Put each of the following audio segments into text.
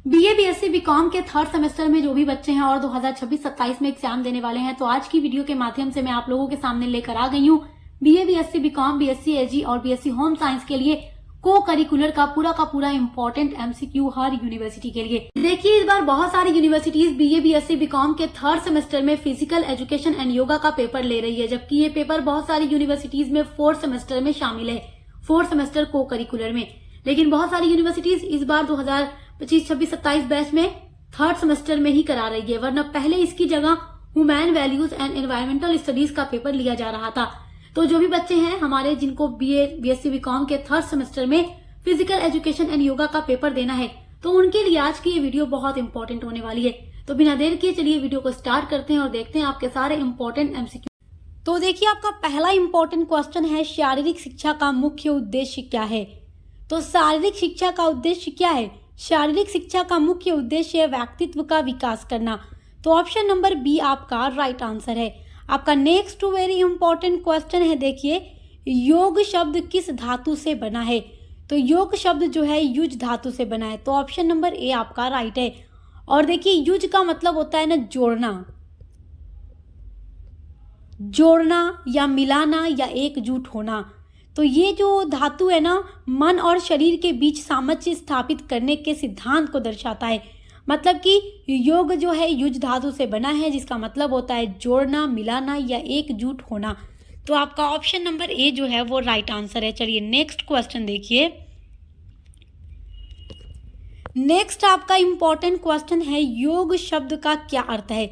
BA BSc BCom के third semester में जो भी बच्चे हैं और 2026-27 में एग्जाम देने वाले हैं, तो आज की वीडियो के माध्यम से मैं आप लोगों के सामने लेकर आ गई हूँ बीए बीएससी बीकॉम, बीएससी एजी और बीएससी होम साइंस के लिए को करिकुलर का पूरा इंपॉर्टेंट एमसीक्यू हर यूनिवर्सिटी के लिए। देखिए, इस बार बहुत सारी यूनिवर्सिटीज बीए बीएससी बीकॉम के थर्ड सेमेस्टर में फिजिकल एजुकेशन एंड योगा का पेपर ले रही है, जबकि ये पेपर बहुत सारी यूनिवर्सिटीज में फोर्थ सेमेस्टर में शामिल है, फोर्थ सेमेस्टर को करिकुलर में। लेकिन बहुत सारी यूनिवर्सिटीज इस बार 2025-26-27 बैच में थर्ड सेमेस्टर में ही करा रही है, वरना पहले इसकी जगह human values and environmental studies का पेपर लिया जा रहा था। तो जो भी बच्चे हैं हमारे जिनको बीए बीएससी बीकॉम के थर्ड सेमेस्टर में फिजिकल एजुकेशन एंड योगा का पेपर देना है, तो उनके लिए आज की ये वीडियो बहुत इंपॉर्टेंट होने वाली है। तो बिना देर किए चलिए वीडियो को स्टार्ट करते हैं और देखते हैं आपके सारे इंपॉर्टेंट एमसीक्यू। तो देखिए, आपका पहला इंपॉर्टेंट क्वेश्चन है, शारीरिक शिक्षा का मुख्य उद्देश्य क्या है? तो शारीरिक शिक्षा का उद्देश्य क्या है? शारीरिक शिक्षा का मुख्य उद्देश्य है व्यक्तित्व का विकास करना। तो ऑप्शन नंबर बी आपका राइट आंसर है। आपका नेक्स्ट वेरी इंपॉर्टेंट क्वेश्चन है, देखिए, योग शब्द किस धातु से बना है? तो योग शब्द जो है युज धातु से बना है। तो ऑप्शन नंबर ए आपका राइट है। और देखिए, युज का मतलब होता है ना जोड़ना, जोड़ना या मिलाना या एकजुट होना। तो ये जो धातु है ना, मन और शरीर के बीच सामंजस्य स्थापित करने के सिद्धांत को दर्शाता है। मतलब कि योग जो है युज धातु से बना है, जिसका मतलब होता है जोड़ना, मिलाना या एकजुट होना। तो आपका ऑप्शन नंबर ए जो है वो राइट आंसर है। चलिए नेक्स्ट क्वेश्चन देखिए। नेक्स्ट आपका इंपॉर्टेंट क्वेश्चन है, योग शब्द का क्या अर्थ है?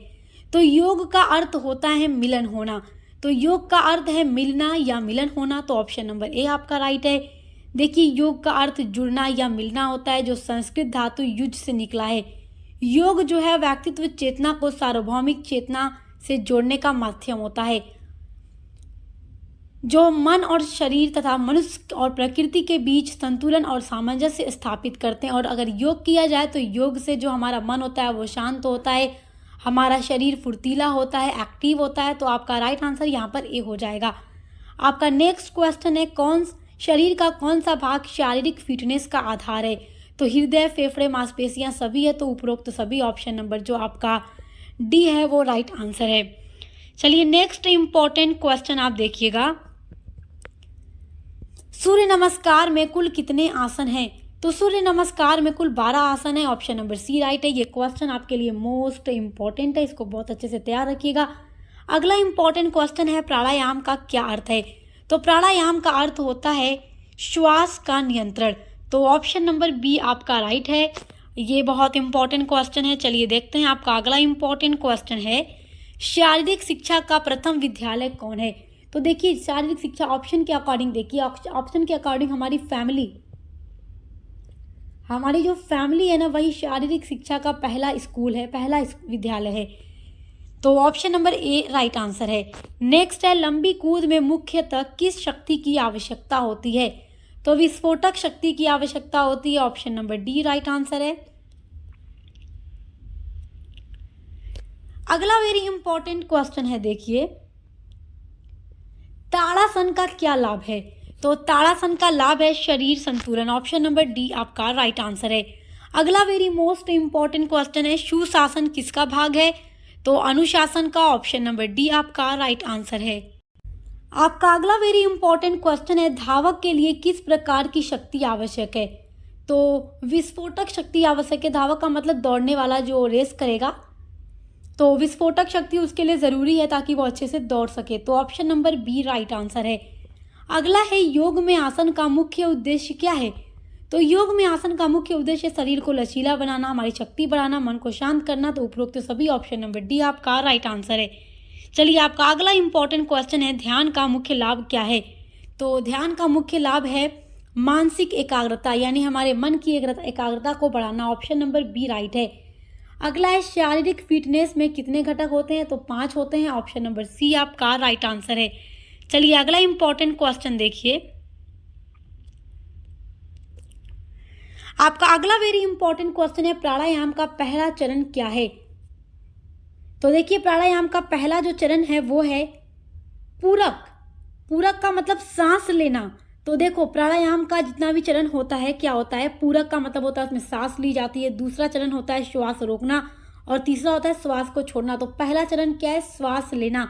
तो योग का अर्थ होता है मिलन होना। तो योग का अर्थ है मिलना या मिलन होना। तो ऑप्शन नंबर ए आपका राइट है। देखिए, योग का अर्थ जुड़ना या मिलना होता है, जो संस्कृत धातु युज से निकला है। योग जो है व्यक्तित्व चेतना को सार्वभौमिक चेतना से जोड़ने का माध्यम होता है, जो मन और शरीर तथा मनुष्य और प्रकृति के बीच संतुलन और सामंजस्य स्थापित करते हैं। और अगर योग किया जाए तो योग से जो हमारा मन होता है वो शांत होता है, हमारा शरीर फुर्तीला होता है, एक्टिव होता है। तो आपका राइट आंसर यहाँ पर ए हो जाएगा। आपका नेक्स्ट क्वेश्चन है, शरीर का कौन सा भाग शारीरिक फिटनेस का आधार है? तो हृदय, फेफड़े, मांसपेशियां सभी है। तो उपरोक्त सभी। ऑप्शन नंबर जो आपका डी है वो राइट आंसर है। चलिए नेक्स्ट इंपॉर्टेंट क्वेश्चन आप देखिएगा, सूर्य नमस्कार में कुल कितने आसन हैं? तो सूर्य नमस्कार में कुल 12 आसन है। ऑप्शन नंबर सी राइट है। ये क्वेश्चन आपके लिए मोस्ट इंपॉर्टेंट है, इसको बहुत अच्छे से तैयार रखिएगा। अगला इंपॉर्टेंट क्वेश्चन है, प्राणायाम का क्या अर्थ है? तो प्राणायाम का अर्थ होता है श्वास का नियंत्रण। तो ऑप्शन नंबर बी आपका राइट है। ये बहुत इंपॉर्टेंट क्वेश्चन है। चलिए देखते हैं आपका अगला इंपॉर्टेंट क्वेश्चन है, शारीरिक शिक्षा का प्रथम विद्यालय कौन है? तो देखिए, शारीरिक शिक्षा ऑप्शन के अकॉर्डिंग, देखिए ऑप्शन के अकॉर्डिंग हमारी जो फैमिली है ना, वही शारीरिक शिक्षा का पहला स्कूल है, पहला विद्यालय है। तो option number A right answer है। नेक्स्ट है, लंबी कूद में मुख्यतः किस शक्ति की आवश्यकता होती है? तो विस्फोटक शक्ति की आवश्यकता होती है। Option number D right answer है। अगला वेरी इंपॉर्टेंट क्वेश्चन है, देखिए, ताड़ासन का क्या लाभ है? तो ताड़ासन का लाभ है शरीर संतुलन। ऑप्शन नंबर डी आपका राइट आंसर है। अगला वेरी मोस्ट इंपॉर्टेंट क्वेश्चन है, सुशासन किसका भाग है? तो अनुशासन का। ऑप्शन नंबर डी आपका राइट आंसर है। आपका अगला वेरी इंपॉर्टेंट क्वेश्चन है, धावक के लिए किस प्रकार की शक्ति आवश्यक है? तो विस्फोटक शक्ति आवश्यक है। धावक का मतलब दौड़ने वाला जो रेस करेगा, तो विस्फोटक शक्ति उसके लिए ज़रूरी है ताकि वो अच्छे से दौड़ सके। तो option number B right answer है। अगला है, योग में आसन का मुख्य उद्देश्य क्या है? तो योग में आसन का मुख्य उद्देश्य शरीर को लचीला बनाना, हमारी शक्ति बढ़ाना, मन को शांत करना। तो उपरोक्त सभी। ऑप्शन नंबर डी आपका राइट आंसर है। चलिए आपका अगला इंपॉर्टेंट क्वेश्चन है, ध्यान का मुख्य लाभ क्या है? तो ध्यान का मुख्य लाभ है मानसिक एकाग्रता, यानी हमारे मन की एकाग्रता को बढ़ाना। ऑप्शन नंबर बी राइट है। अगला है, शारीरिक फिटनेस में कितने घटक होते हैं? तो 5 होते हैं। ऑप्शन नंबर सी आपका राइट आंसर है। चलिए अगला इंपॉर्टेंट क्वेश्चन देखिए। आपका अगला वेरी इंपॉर्टेंट क्वेश्चन है, प्राणायाम का पहला चरण क्या है? तो देखिए, प्राणायाम का पहला जो चरण है वो है पूरक। पूरक का मतलब सांस लेना। तो देखो, प्राणायाम का जितना भी चरण होता है, क्या होता है, पूरक का मतलब होता है उसमें सांस ली जाती है, दूसरा चरण होता है श्वास रोकना, और तीसरा होता है श्वास को छोड़ना। तो पहला चरण क्या है, श्वास लेना।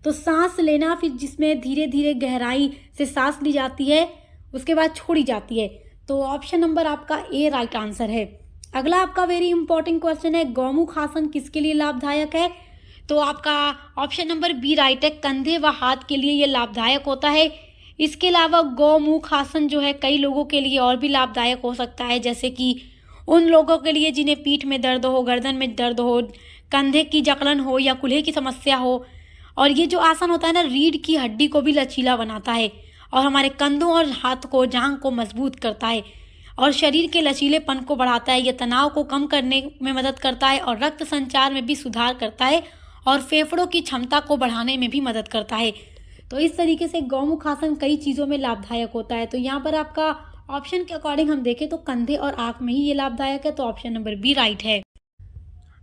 तो सांस लेना, फिर जिसमें धीरे धीरे गहराई से सांस ली जाती है, उसके बाद छोड़ी जाती है। तो ऑप्शन नंबर आपका ए राइट आंसर है। अगला आपका वेरी इंपॉर्टेंट क्वेश्चन है, गौमुख आसन किसके लिए लाभदायक है? तो आपका ऑप्शन नंबर बी राइट है, कंधे व हाथ के लिए ये लाभदायक होता है। इसके अलावा गौमुख आसन जो है कई लोगों के लिए और भी लाभदायक हो सकता है, जैसे कि उन लोगों के लिए जिन्हें पीठ में दर्द हो, गर्दन में दर्द हो, कंधे की जकड़न हो या कूल्हे की समस्या हो। और ये जो आसन होता है ना, रीढ़ की हड्डी को भी लचीला बनाता है और हमारे कंधों और हाथ को, जांघ को मजबूत करता है और शरीर के लचीलेपन को बढ़ाता है। ये तनाव को कम करने में मदद करता है और रक्त संचार में भी सुधार करता है और फेफड़ों की क्षमता को बढ़ाने में भी मदद करता है। तो इस तरीके से गौमुख आसन कई चीज़ों में लाभदायक होता है। तो यहाँ पर आपका ऑप्शन के अकॉर्डिंग हम देखें तो कंधे और आंख में ही ये लाभदायक है, तो ऑप्शन नंबर बी राइट है।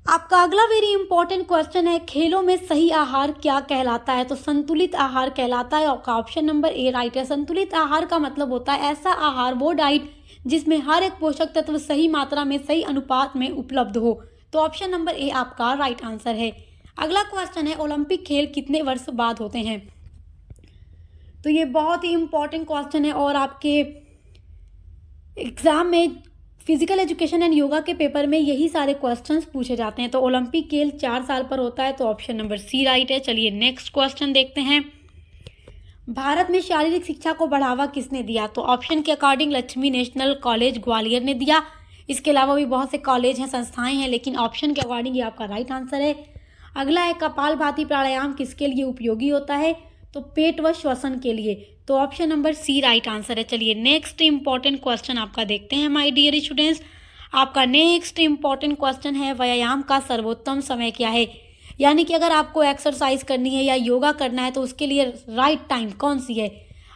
आपका अगला वेरी इंपॉर्टेंट क्वेश्चन है, खेलों में सही आहार क्या कहलाता है? तो संतुलित आहार कहलाता है। आपका ऑप्शन नंबर ए राइट है। संतुलित आहार का मतलब होता है ऐसा आहार, वो डाइट जिसमें हर एक पोषक तत्व सही मात्रा में, सही अनुपात में उपलब्ध हो। तो ऑप्शन नंबर ए आपका राइट आंसर है। अगला क्वेश्चन है, ओलंपिक खेल कितने वर्ष बाद होते हैं? तो ये बहुत ही इंपॉर्टेंट क्वेश्चन है और आपके एग्जाम में फिजिकल एजुकेशन एंड योगा के पेपर में यही सारे क्वेश्चंस पूछे जाते हैं। तो ओलंपिक खेल 4 साल पर होता है, तो ऑप्शन नंबर सी राइट है। चलिए नेक्स्ट क्वेश्चन देखते हैं। भारत में शारीरिक शिक्षा को बढ़ावा किसने दिया? तो ऑप्शन के according Lakshmi national college Gwalior ने दिया। इसके अलावा भी बहुत से कॉलेज हैं, संस्थाएं हैं, लेकिन ऑप्शन के अकॉर्डिंग ये आपका राइट आंसर है। अगला है, कपालभाति प्राणायाम किसके लिए उपयोगी होता है? तो पेट व श्वसन के लिए। तो option number C right answer है। चलिए नेक्स्ट इंपॉर्टेंट क्वेश्चन आपका देखते हैं माय डियर स्टूडेंट्स। आपका नेक्स्ट इंपॉर्टेंट क्वेश्चन है, व्यायाम का सर्वोत्तम समय क्या है? यानी कि अगर आपको एक्सरसाइज करनी है या योगा करना है तो उसके लिए राइट टाइम कौन सी है?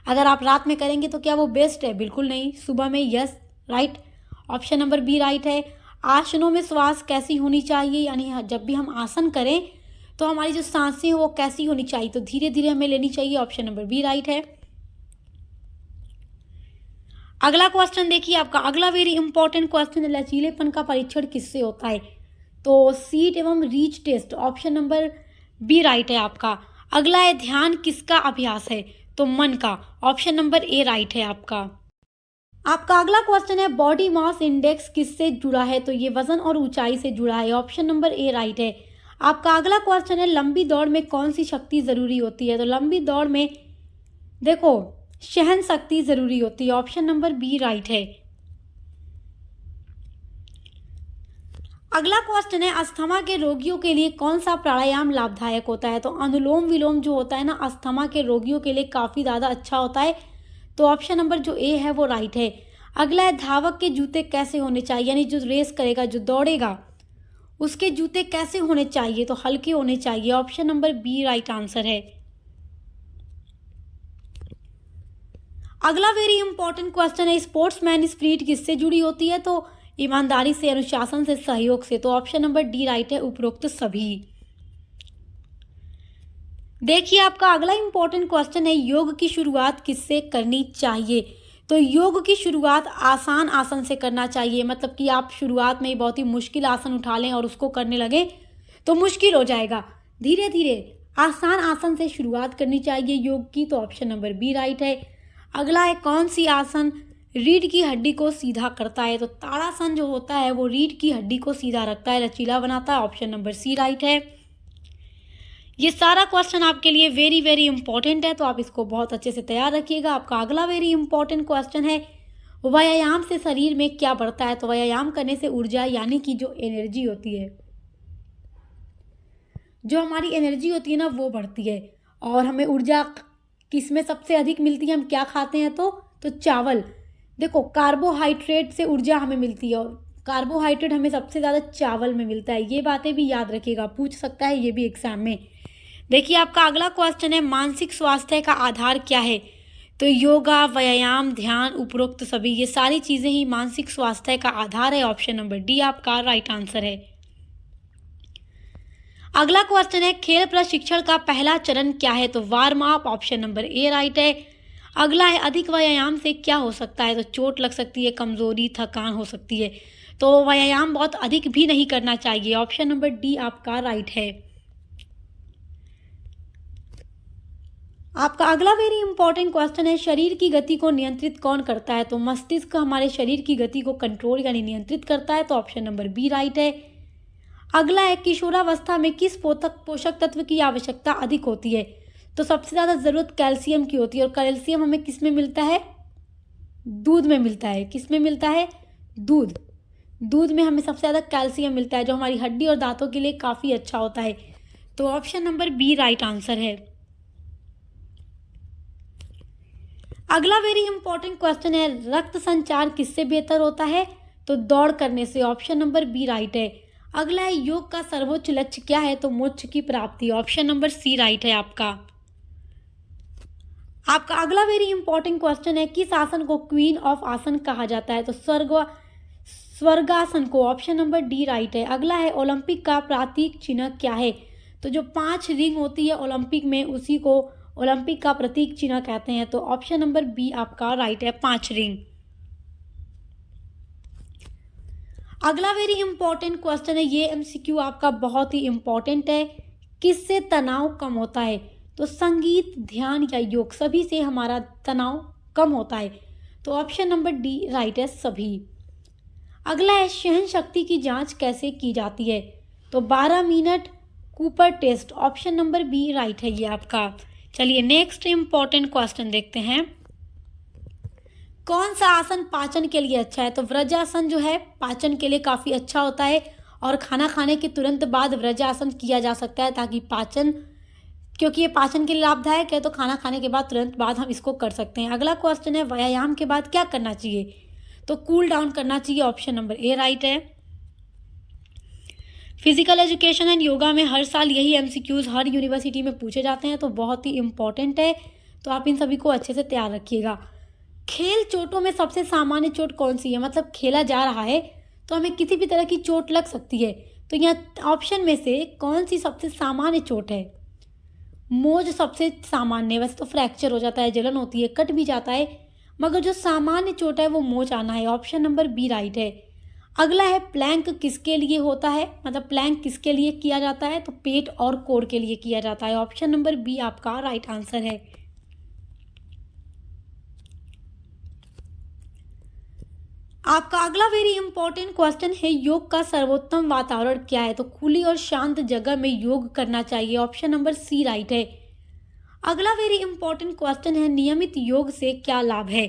अगर आप रात में करेंगे तो क्या वो बेस्ट है? बिल्कुल नहीं। सुबह में, yes right, option number B right है। आसनों में श्वास कैसी होनी चाहिए? यानी जब भी हम आसन करें तो हमारी जो सांसें हैं वो कैसी होनी चाहिए? तो धीरे धीरे हमें लेनी चाहिए। ऑप्शन नंबर बी राइट है। अगला क्वेश्चन देखिए, आपका अगला वेरी इंपॉर्टेंट क्वेश्चन है, लचीलेपन का परीक्षण किससे होता है? तो सीट एवं reach test, option number B right है आपका। अगला है, ध्यान किसका अभ्यास है? तो मन का, ऑप्शन नंबर ए राइट है आपका। आपका अगला क्वेश्चन है, बॉडी मास इंडेक्स किससे जुड़ा है? तो ये वजन और ऊंचाई से जुड़ा है, ऑप्शन नंबर ए राइट है। आपका अगला क्वेश्चन है, लंबी दौड़ में कौन सी शक्ति जरूरी होती है? तो लंबी दौड़ में देखो सहन शक्ति जरूरी होती है, ऑप्शन नंबर बी राइट है। अगला क्वेश्चन है, अस्थमा के रोगियों के लिए कौन सा प्राणायाम लाभदायक होता है? तो अनुलोम विलोम जो होता है ना, अस्थमा के रोगियों के लिए काफ़ी ज़्यादा अच्छा होता है, तो ऑप्शन नंबर जो ए है वो राइट है। अगला है, धावक के जूते कैसे होने चाहिए? यानी जो रेस करेगा, जो दौड़ेगा, उसके जूते कैसे होने चाहिए? तो हल्के होने चाहिए, option number B right answer है। अगला वेरी इंपॉर्टेंट क्वेश्चन है, स्पोर्ट्समैन स्पिरिट किससे जुड़ी होती है? तो ईमानदारी से, अनुशासन से, सहयोग से, तो ऑप्शन नंबर डी राइट है, उपरोक्त सभी। देखिए आपका अगला इंपॉर्टेंट क्वेश्चन है, योग की शुरुआत किससे करनी चाहिए? तो योग की शुरुआत आसान आसन से करना चाहिए। मतलब कि आप शुरुआत में ही बहुत ही मुश्किल आसन उठा लें और उसको करने लगे तो मुश्किल हो जाएगा। धीरे धीरे आसान आसन से शुरुआत करनी चाहिए योग की, तो ऑप्शन नंबर बी राइट है। अगला है, कौन सी आसन रीढ़ की हड्डी को सीधा करता है? तो ताड़ासन जो होता है वो रीढ़ की हड्डी को सीधा रखता है, लचीला बनाता है, ऑप्शन नंबर सी राइट है। ये सारा क्वेश्चन आपके लिए वेरी वेरी इंपॉर्टेंट है, तो आप इसको बहुत अच्छे से तैयार रखिएगा। आपका अगला वेरी इंपॉर्टेंट क्वेश्चन है, व्यायाम से शरीर में क्या बढ़ता है? तो व्यायाम करने से ऊर्जा, यानी कि जो एनर्जी होती है, जो हमारी एनर्जी होती है ना, वो बढ़ती है। और हमें ऊर्जा किस में सबसे अधिक मिलती है? हम क्या खाते हैं? तो चावल। देखो, कार्बोहाइड्रेट से ऊर्जा हमें मिलती है और कार्बोहाइड्रेट हमें सबसे ज़्यादा चावल में मिलता है। ये बातें भी याद रखिएगा, पूछ सकता है ये भी एग्जाम में। देखिए आपका अगला क्वेश्चन है, मानसिक स्वास्थ्य का आधार क्या है? तो योगा, व्यायाम, ध्यान, उपरोक्त सभी, ये सारी चीज़ें ही मानसिक स्वास्थ्य का आधार है, ऑप्शन नंबर डी आपका राइट आंसर है। अगला क्वेश्चन है, खेल प्रशिक्षण का पहला चरण क्या है? तो warm up, option number A right है। अगला है अधिक व्यायाम से क्या हो सकता है, तो चोट लग सकती है, कमजोरी, थकान हो सकती है। तो व्यायाम बहुत अधिक भी नहीं करना चाहिए। ऑप्शन नंबर डी आपका राइट है। आपका अगला वेरी इंपॉर्टेंट क्वेश्चन है, शरीर की गति को नियंत्रित कौन करता है, तो मस्तिष्क हमारे शरीर की गति को कंट्रोल यानी नियंत्रित करता है। तो ऑप्शन नंबर बी राइट है। अगला है किशोरावस्था में किस पोषक तत्व की आवश्यकता अधिक होती है, तो सबसे ज़्यादा ज़रूरत कैल्शियम की होती है। और कैल्शियम हमें किस में मिलता है, दूध में मिलता है। किस में मिलता है, दूध में हमें सबसे ज़्यादा कैल्शियम मिलता है, जो हमारी हड्डी और दांतों के लिए काफ़ी अच्छा होता है। तो option number B right answer है। अगला वेरी इंपॉर्टेंट क्वेश्चन है, रक्त संचार किससे बेहतर होता है, तो दौड़ करने से। ऑप्शन नंबर बी राइट है। अगला है योग का सर्वोच्च लक्ष्य क्या है, तो मोक्ष की प्राप्ति। ऑप्शन नंबर सी राइट है आपका। अगला वेरी इंपॉर्टेंट क्वेश्चन है, किस आसन को क्वीन ऑफ आसन कहा जाता है, तो स्वर्गासन को। ऑप्शन नंबर डी राइट है। अगला है ओलंपिक का प्रतीक चिन्ह क्या है, तो जो 5 रिंग होती है ओलंपिक में, उसी को ओलंपिक का प्रतीक चिन्ह कहते हैं। तो ऑप्शन नंबर बी आपका राइट है, 5 रिंग। अगला वेरी इंपॉर्टेंट क्वेश्चन है, ये एमसीक्यू आपका बहुत ही इंपॉर्टेंट है, किससे तनाव कम होता है, तो संगीत, ध्यान या योग, सभी से हमारा तनाव कम होता है। तो ऑप्शन नंबर डी राइट है, सभी। अगला है सहन शक्ति की जांच कैसे की जाती है, तो 12 minute Cooper test. Option number B right है ये आपका। चलिए नेक्स्ट इंपॉर्टेंट क्वेश्चन देखते हैं, कौन सा आसन पाचन के लिए अच्छा है, तो वज्रासन जो है पाचन के लिए काफ़ी अच्छा होता है, और खाना खाने के तुरंत बाद वज्रासन किया जा सकता है, ताकि क्योंकि ये पाचन के लिए लाभदायक है, तो खाना खाने के बाद तुरंत बाद हम इसको कर सकते हैं। अगला क्वेश्चन है, व्यायाम के बाद क्या करना चाहिए, तो कूल डाउन करना चाहिए। ऑप्शन नंबर ए राइट है। फिजिकल एजुकेशन एंड योगा में हर साल यही एमसीक्यूज हर यूनिवर्सिटी में पूछे जाते हैं, तो बहुत ही इंपॉर्टेंट है, तो आप इन सभी को अच्छे से तैयार रखिएगा। खेल चोटों में सबसे सामान्य चोट कौन सी है, मतलब खेला जा रहा है तो हमें किसी भी तरह की चोट लग सकती है, तो यहाँ ऑप्शन में से कौन सी सबसे सामान्य चोट है, मोज सबसे सामान्य। वैसे तो फ्रैक्चर हो जाता है, जलन होती है, कट भी जाता है, मगर जो सामान्य चोट है वो मोच आना है। ऑप्शन नंबर बी राइट है। अगला है प्लैंक किसके लिए होता है, मतलब प्लैंक किसके लिए किया जाता है, तो पेट और कोर के लिए किया जाता है। ऑप्शन नंबर बी आपका राइट आंसर है। आपका अगला वेरी इंपॉर्टेंट क्वेश्चन है, योग का सर्वोत्तम वातावरण क्या है, तो खुली और शांत जगह में योग करना चाहिए। ऑप्शन नंबर सी राइट है। अगला वेरी इंपॉर्टेंट क्वेश्चन है, नियमित योग से क्या लाभ है,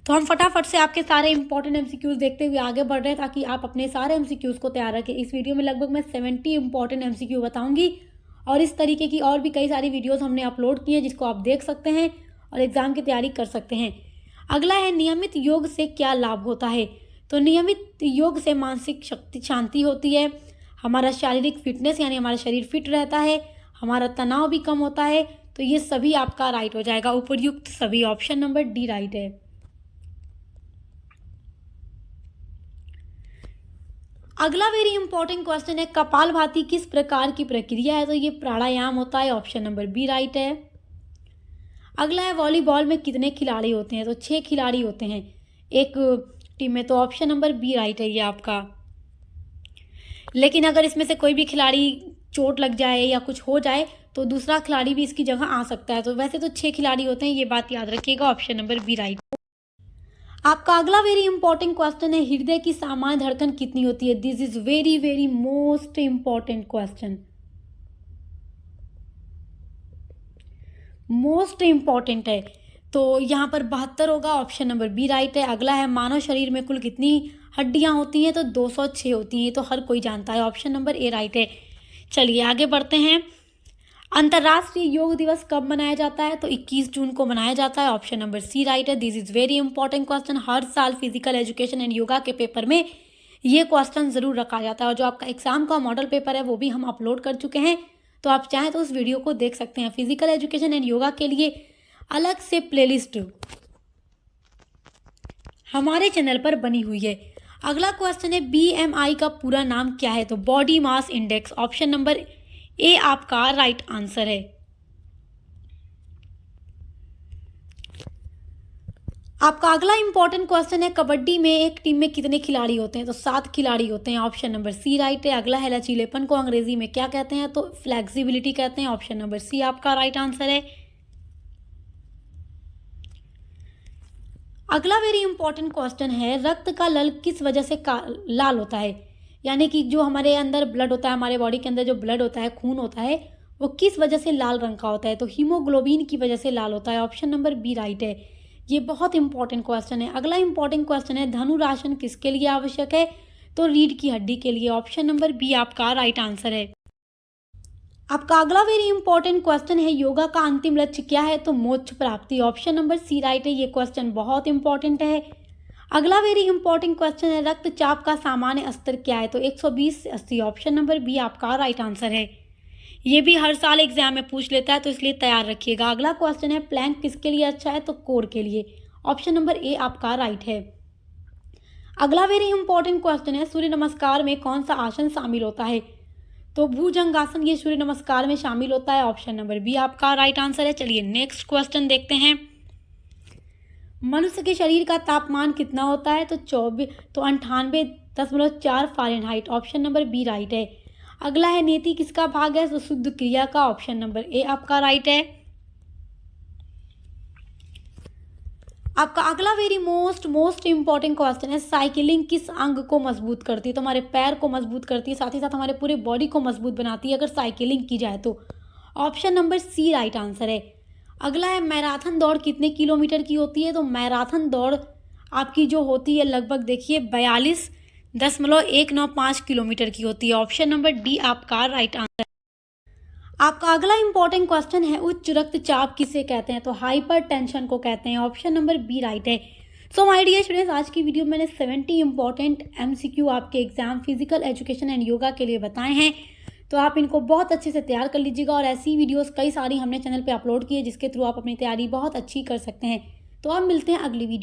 तो हम फटाफट से आपके सारे इंपॉर्टेंट एमसीक्यूज देखते हुए आगे बढ़ रहे हैं, ताकि आप अपने सारे एमसीक्यूज को तैयार रखें। इस वीडियो में लगभग मैं 70 इंपॉर्टेंट एमसीक्यू बताऊंगी, और इस तरीके की और भी कई सारी वीडियोस हमने अपलोड की हैं, जिसको आप देख सकते हैं और एग्जाम की तैयारी कर सकते हैं। अगला है, नियमित योग से क्या लाभ होता है, तो नियमित योग से मानसिक शांति होती है, हमारा शारीरिक फिटनेस यानी हमारा शरीर फिट रहता है, हमारा तनाव भी कम होता है। तो ये सभी आपका राइट हो जाएगा, उपयुक्त सभी। ऑप्शन नंबर डी राइट है। अगला वेरी इंपॉर्टेंट क्वेश्चन है, कपालभाति किस प्रकार की प्रक्रिया है, तो ये प्राणायाम होता है। ऑप्शन नंबर बी राइट है। अगला है, वॉलीबॉल में कितने खिलाड़ी होते हैं, तो 6 खिलाड़ी होते हैं एक टीम में। तो ऑप्शन नंबर बी राइट है ये आपका। लेकिन अगर इसमें से कोई भी खिलाड़ी चोट लग जाए या कुछ हो जाए, तो दूसरा खिलाड़ी भी इसकी जगह आ सकता है। तो वैसे तो 6 खिलाड़ी होते हैं, ये बात याद रखिएगा। Option number B right. आपका अगला वेरी इंपॉर्टेंट क्वेश्चन है, हृदय की सामान्य धड़कन कितनी होती है। This is very very most important question, most important है। तो यहाँ पर 72 होगा। ऑप्शन नंबर बी राइट है। अगला है, मानव शरीर में कुल कितनी हड्डियां होती हैं, तो 206 होती हैं, तो हर कोई जानता है। ऑप्शन नंबर ए राइट है। चलिए आगे बढ़ते हैं। अंतर्राष्ट्रीय योग दिवस कब मनाया जाता है, तो 21 जून को मनाया जाता है। ऑप्शन नंबर सी राइट है। This is very important question, हर साल फिजिकल एजुकेशन एंड योगा के पेपर में ये क्वेश्चन जरूर रखा जाता है, और जो आपका एग्जाम का मॉडल पेपर है वो भी हम अपलोड कर चुके हैं, तो आप चाहें तो उस वीडियो को देख सकते हैं। फिजिकल एजुकेशन एंड योगा के लिए अलग से प्लेलिस्ट हमारे चैनल पर बनी हुई है। अगला क्वेश्चन है, BMI का पूरा नाम क्या है, तो body mass index. Option number A आपका राइट आंसर है। आपका अगला इंपॉर्टेंट क्वेश्चन है, कबड्डी में एक टीम में कितने खिलाड़ी होते हैं? तो 7 खिलाड़ी होते हैं, ऑप्शन नंबर सी राइट है। अगला है, लचीलेपन को अंग्रेजी में क्या कहते हैं? तो फ्लेक्सिबिलिटी कहते हैं, ऑप्शन नंबर सी आपका राइट आंसर है। अगला वेरी इंपॉर्टेंट क्वेश्चन है, रक्त का लल किस वजह से लाल होता है? यानी कि जो हमारे अंदर ब्लड होता है, हमारे बॉडी के अंदर जो ब्लड होता है, खून होता है, वो किस वजह से लाल रंग का होता है? तो हीमोग्लोबिन की वजह से लाल होता है, ऑप्शन नंबर बी राइट है। ये बहुत इंपॉर्टेंट क्वेश्चन है। अगला इंपॉर्टेंट क्वेश्चन है, धनुरासन किसके लिए आवश्यक है? तो रीढ़ की हड्डी के लिए, ऑप्शन नंबर बी आपका राइट आंसर है। आपका अगला वेरी इंपॉर्टेंट क्वेश्चन है, योगा का अंतिम लक्ष्य क्या है? तो मोक्ष प्राप्ति, ऑप्शन नंबर सी राइट है। ये क्वेश्चन बहुत इंपॉर्टेंट है। अगला वेरी इंपॉर्टेंट क्वेश्चन है, रक्तचाप का सामान्य स्तर क्या है? तो 120 से 80, ऑप्शन नंबर बी आपका राइट आंसर है। ये भी हर साल एग्जाम में पूछ लेता है, तो इसलिए तैयार रखिएगा। अगला क्वेश्चन है, प्लैंक किसके लिए अच्छा है? तो कोर के लिए, ऑप्शन नंबर ए आपका राइट है। अगला वेरी इंपॉर्टेंट क्वेश्चन है, सूर्य नमस्कार में कौन सा आसन शामिल होता है? तो भुजंगासन ये सूर्य नमस्कार में शामिल होता है, ऑप्शन नंबर बी आपका राइट आंसर है। चलिए नेक्स्ट क्वेश्चन देखते हैं। मनुष्य के शरीर का तापमान कितना होता है? तो 98.4 Fahrenheit, option number B right है। अगला है, नेति किसका भाग है? तो शुद्ध क्रिया का, ऑप्शन नंबर ए आपका राइट है। आपका अगला वेरी मोस्ट इंपॉर्टेंट क्वेश्चन है, साइकिलिंग किस अंग को मजबूत करती है? तो हमारे पैर को मजबूत करती है, साथ ही साथ हमारे पूरे बॉडी को मजबूत बनाती है अगर साइकिलिंग की जाए तो, option number C right answer है। अगला है, मैराथन दौड़ कितने किलोमीटर की होती है? तो मैराथन दौड़ आपकी जो होती है लगभग देखिए 42.195 किलोमीटर की होती है, ऑप्शन नंबर डी आपका राइट आंसर। आपका अगला इंपॉर्टेंट क्वेश्चन है, उच्च रक्तचाप किसे कहते हैं? तो हाइपरटेंशन को कहते हैं, ऑप्शन नंबर बी राइट है। सो माय डियर स्टूडेंट्स, आज की वीडियो में मैंने 70 इंपॉर्टेंट एमसीक्यू आपके exam physical education and yoga के लिए बताए हैं, तो आप इनको बहुत अच्छे से तैयार कर लीजिएगा। और ऐसी वीडियोस कई सारी हमने चैनल पे अपलोड की है जिसके थ्रू आप अपनी तैयारी बहुत अच्छी कर सकते हैं। तो अब मिलते हैं अगली वीडियो।